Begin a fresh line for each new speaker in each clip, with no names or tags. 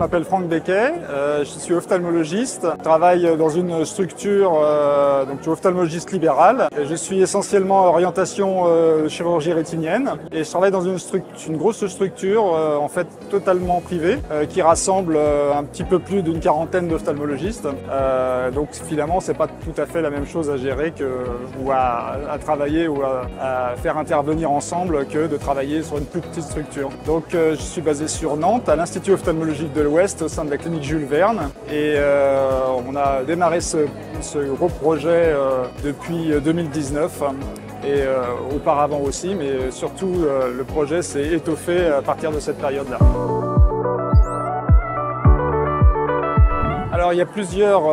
m'appelle Franck Becquet, je suis ophtalmologiste. Je travaille dans une structure, donc je suis ophtalmologiste libéral. Je suis essentiellement orientation chirurgie rétinienne et je travaille dans une grosse structure en fait totalement privée qui rassemble un petit peu plus d'une quarantaine d'ophtalmologistes. Donc finalement c'est pas tout à fait la même chose à gérer ou à travailler ou à faire intervenir ensemble que de travailler sur une plus petite structure. Donc je suis basé sur Nantes, à l'Institut ophtalmologique de l'Ouest, au sein de la clinique Jules Verne. Et on a démarré ce gros projet depuis 2019. Et auparavant aussi, mais surtout le projet s'est étoffé à partir de cette période-là. Alors il y a plusieurs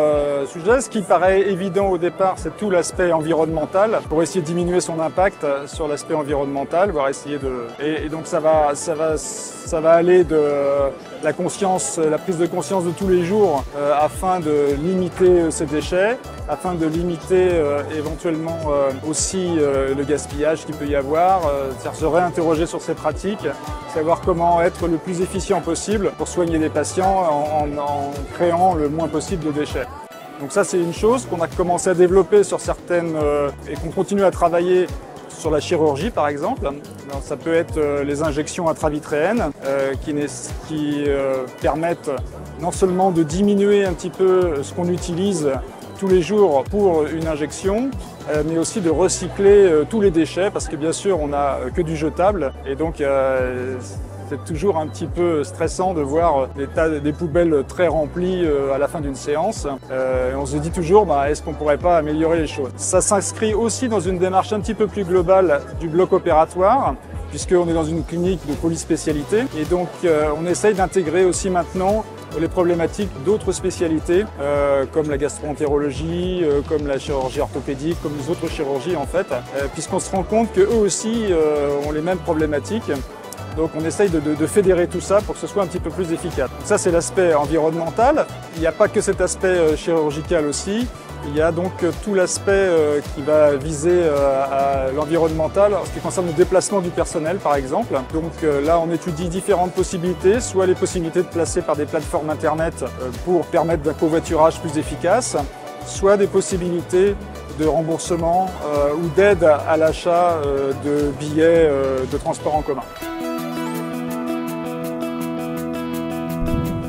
sujets. Ce qui paraît évident au départ, c'est tout l'aspect environnemental, pour essayer de diminuer son impact sur l'aspect environnemental, voire essayer de... Et donc ça va aller de la prise de conscience de tous les jours afin de limiter ces déchets, afin de limiter éventuellement aussi le gaspillage qu'il peut y avoir, c'est-à-dire se réinterroger sur ces pratiques, savoir comment être le plus efficient possible pour soigner les patients en créant le moins possible de déchets. Donc ça c'est une chose qu'on a commencé à développer sur certaines et qu'on continue à travailler sur la chirurgie par exemple. Alors, ça peut être les injections intravitréennes qui permettent non seulement de diminuer un petit peu ce qu'on utilise tous les jours pour une injection, mais aussi de recycler tous les déchets parce que bien sûr on n'a que du jetable et donc c'est toujours un petit peu stressant de voir des poubelles très remplies à la fin d'une séance. Et on se dit toujours, est-ce qu'on ne pourrait pas améliorer les choses? Ça s'inscrit aussi dans une démarche un petit peu plus globale du bloc opératoire, puisqu'on est dans une clinique de polyspécialité. Et donc on essaye d'intégrer aussi maintenant les problématiques d'autres spécialités, comme la gastro-entérologie, comme la chirurgie orthopédique, comme les autres chirurgies en fait, puisqu'on se rend compte qu'eux aussi ont les mêmes problématiques. Donc on essaye de fédérer tout ça pour que ce soit un petit peu plus efficace. Donc ça c'est l'aspect environnemental. Il n'y a pas que cet aspect chirurgical aussi. Il y a donc tout l'aspect qui va viser à l'environnemental en ce qui concerne le déplacement du personnel par exemple. Donc là on étudie différentes possibilités, soit les possibilités de placer par des plateformes internet pour permettre d'un covoiturage plus efficace, soit des possibilités de remboursement ou d'aide à l'achat de billets de transport en commun.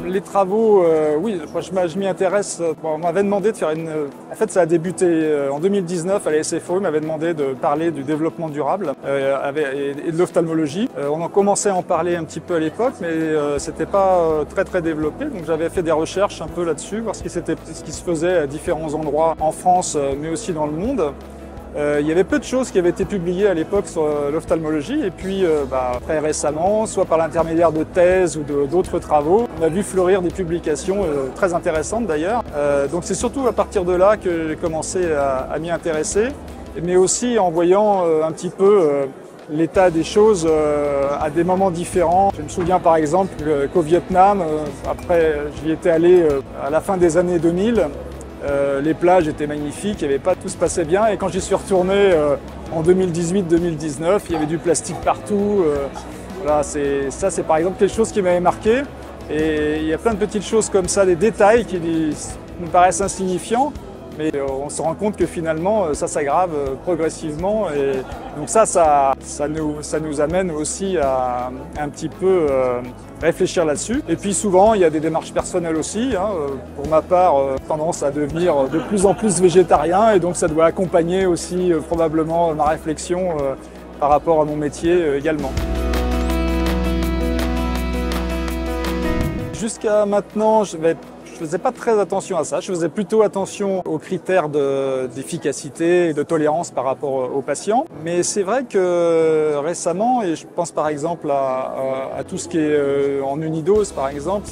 Les travaux, oui, je m'y intéresse. On m'avait demandé de faire une... En fait, ça a débuté en 2019 à la SFO. Ils m'avaient demandé de parler du développement durable et de l'ophtalmologie. On en commençait à en parler un petit peu à l'époque, mais c'était pas très développé. Donc j'avais fait des recherches un peu là-dessus, voir ce qui se faisait à différents endroits en France, mais aussi dans le monde. Il y avait peu de choses qui avaient été publiées à l'époque sur l'ophtalmologie et puis très récemment, soit par l'intermédiaire de thèses ou d'autres travaux, on a vu fleurir des publications très intéressantes d'ailleurs. Donc c'est surtout à partir de là que j'ai commencé à m'y intéresser, mais aussi en voyant un petit peu l'état des choses à des moments différents. Je me souviens par exemple qu'au Vietnam, après j'y étais allé à la fin des années 2000, les plages étaient magnifiques, tout se passait bien et quand j'y suis retourné en 2018-2019, il y avait du plastique partout. Voilà, c'est par exemple quelque chose qui m'avait marqué et il y a plein de petites choses comme ça, des détails qui nous paraissent insignifiants, mais on se rend compte que finalement ça s'aggrave progressivement et donc ça nous amène aussi à un petit peu réfléchir là-dessus. Et puis souvent il y a des démarches personnelles aussi. Pour ma part, tendance à devenir de plus en plus végétarien et donc ça doit accompagner aussi probablement ma réflexion par rapport à mon métier également. Jusqu'à maintenant, je faisais pas très attention à ça. Je faisais plutôt attention aux critères d'efficacité et de tolérance par rapport aux patients. Mais c'est vrai que récemment, et je pense par exemple à tout ce qui est en unidose par exemple,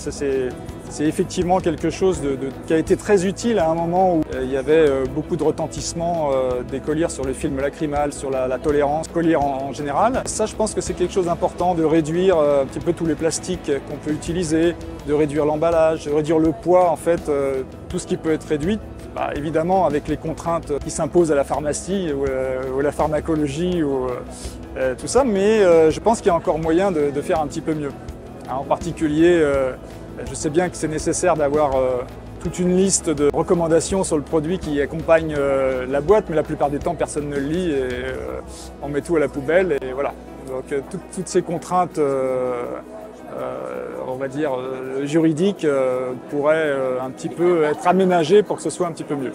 c'est effectivement quelque chose qui a été très utile à un moment où il y avait beaucoup de retentissement des collyres sur le film lacrymal, sur la tolérance collyre en général. Ça, je pense que c'est quelque chose d'important de réduire un petit peu tous les plastiques qu'on peut utiliser, de réduire l'emballage, de réduire le poids, en fait, tout ce qui peut être réduit. Évidemment, avec les contraintes qui s'imposent à la pharmacie ou à la pharmacologie, ou tout ça, mais je pense qu'il y a encore moyen de faire un petit peu mieux. En particulier, Je sais bien que c'est nécessaire d'avoir toute une liste de recommandations sur le produit qui accompagne la boîte, mais la plupart du temps, personne ne le lit et on met tout à la poubelle. Et voilà. Donc toutes ces contraintes, on va dire, juridiques pourraient un petit peu être aménagées pour que ce soit un petit peu mieux.